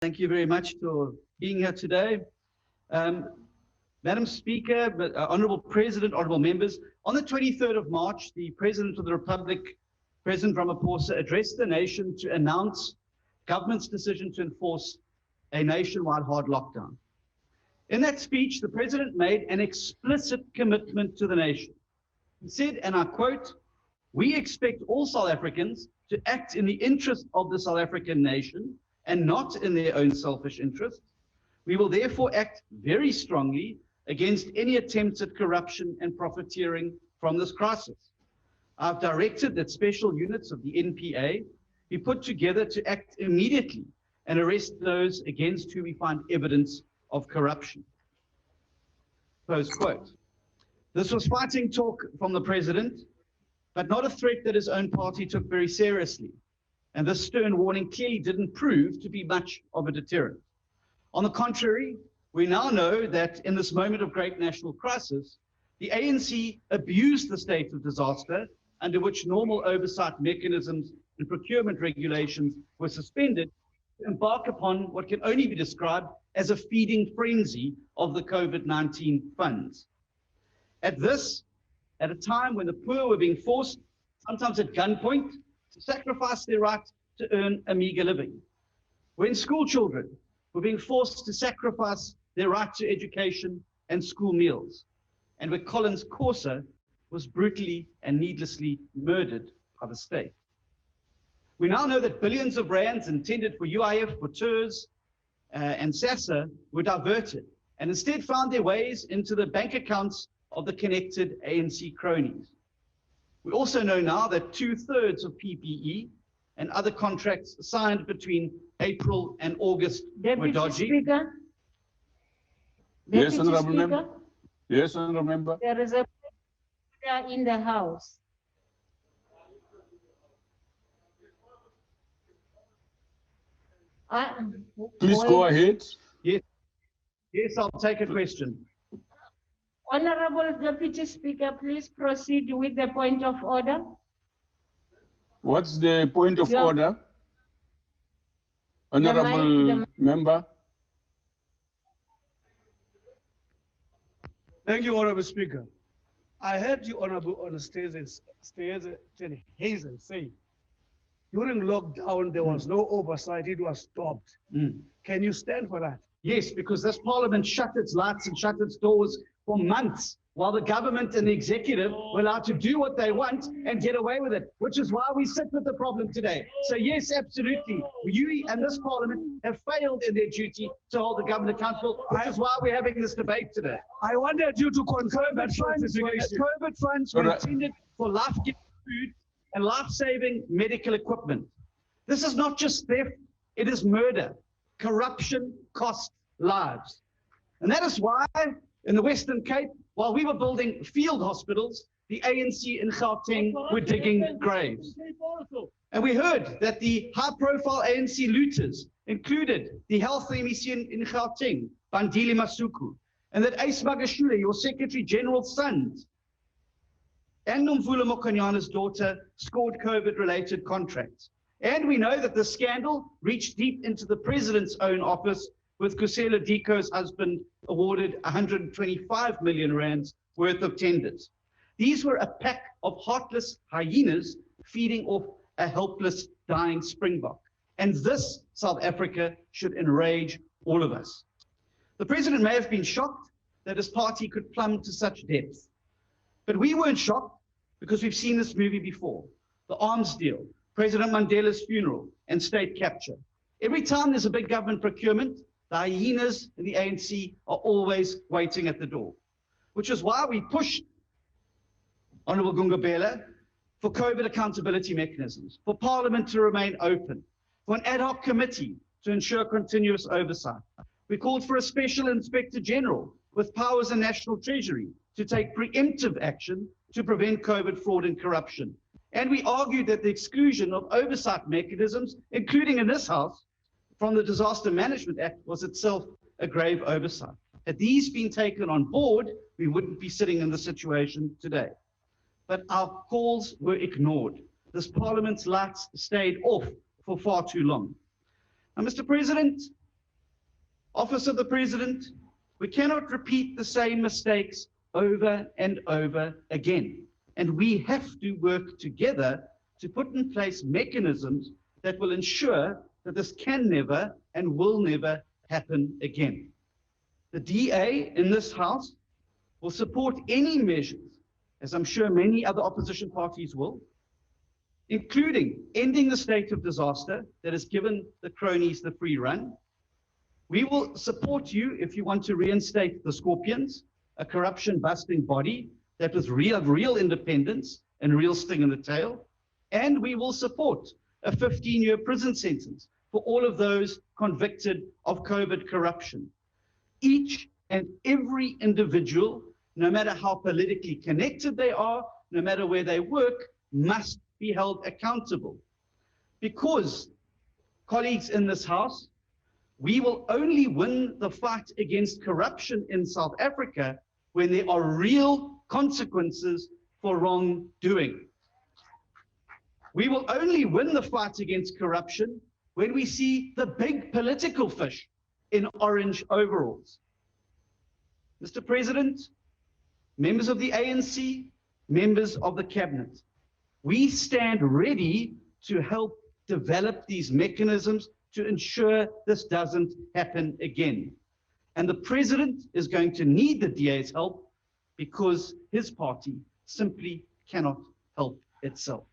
Thank you very much for being here today. Madam Speaker, Honourable President, Honourable Members, on the 23rd of March, the President of the Republic, President Ramaphosa, addressed the nation to announce government's decision to enforce a nationwide hard lockdown. In that speech, the President made an explicit commitment to the nation. He said, and I quote, "We expect all South Africans to act in the interest of the South African nation and not in their own selfish interests. We will therefore act very strongly against any attempts at corruption and profiteering from this crisis. I've directed that special units of the NPA be put together to act immediately and arrest those against whom we find evidence of corruption." Close quote. This was fighting talk from the President, but not a threat that his own party took very seriously. And this stern warning clearly didn't prove to be much of a deterrent. On the contrary, we now know that in this moment of great national crisis, the ANC abused the state of disaster under which normal oversight mechanisms and procurement regulations were suspended to embark upon what can only be described as a feeding frenzy of the COVID-19 funds. At a time when the poor were being forced, sometimes at gunpoint, to sacrifice their right to earn a meager living. When school children were being forced to sacrifice their right to education and school meals. And where Collins Corsa was brutally and needlessly murdered by the state. We now know that billions of rands intended for UIF, for TERS, and SASSA were diverted and instead found their ways into the bank accounts of the connected ANC cronies. We also know now that 2/3 of PPE and other contracts signed between April and August were dodgy. Speaker? Yes, Deputy Honourable Speaker? Member. Yes, Honourable Member. There is a order in the House. Please go ahead. Yes, I'll take a question. Honourable Deputy Speaker, please proceed with the point of order. What's the point of Yeah. order? Honourable Member. Thank you, Honourable Speaker. I heard you, Honourable Steenhuisen say, during lockdown, there was no oversight, it was stopped. Can you stand for that? Yes, because this parliament shut its lights and shut its doors for months while the government and the executive were allowed to do what they want and get away with it, which is why we sit with the problem today. So yes, absolutely. You and this parliament have failed in their duty to hold the government accountable, which is why we're having this debate today. I wanted you to confirm that COVID funds were intended for life-giving food and life-saving medical equipment. This is not just theft, it is murder. Corruption costs lives. And that is why in the Western Cape, while we were building field hospitals, the ANC in Gauteng were digging graves. And we heard that the high-profile ANC looters included the health MEC in Gauteng, Bandile Masuku, and that Ace Magashule, your Secretary General's son, and Nomvula Mokonyana's daughter scored COVID-related contracts. And we know that the scandal reached deep into the president's own office, with Kusela Diko's husband awarded 125 million rands worth of tenders. These were a pack of heartless hyenas feeding off a helpless, dying springbok. And this, South Africa, should enrage all of us. The president may have been shocked that his party could plumb to such depths. But we weren't shocked because we've seen this movie before. The arms deal, President Mandela's funeral, and state capture. Every time there's a big government procurement, the hyenas in the ANC are always waiting at the door, which is why we pushed Honourable Gungabela for COVID accountability mechanisms, for Parliament to remain open, for an ad hoc committee to ensure continuous oversight. We called for a special Inspector General with powers in National Treasury to take preemptive action to prevent COVID fraud and corruption. And we argued that the exclusion of oversight mechanisms, including in this House, from the Disaster Management Act was itself a grave oversight. Had these been taken on board, we wouldn't be sitting in the situation today. But our calls were ignored. This Parliament's lights stayed off for far too long. Now, Mr. President, Office of the President, we cannot repeat the same mistakes over and over again. And we have to work together to put in place mechanisms that will ensure that this can never and will never happen again. The DA in this House will support any measures, as I'm sure many other opposition parties will, including ending the state of disaster that has given the cronies the free run. We will support you if you want to reinstate the Scorpions, a corruption-busting body that was real independence and real sting in the tail. And we will support a 15-year prison sentence for all of those convicted of COVID corruption. Each and every individual, no matter how politically connected they are, no matter where they work, must be held accountable. Because, colleagues in this House, we will only win the fight against corruption in South Africa when there are real consequences for wrongdoing. We will only win the fight against corruption when we see the big political fish in orange overalls. Mr. President, members of the ANC, members of the Cabinet, we stand ready to help develop these mechanisms to ensure this doesn't happen again. And the President is going to need the DA's help because his party simply cannot help itself.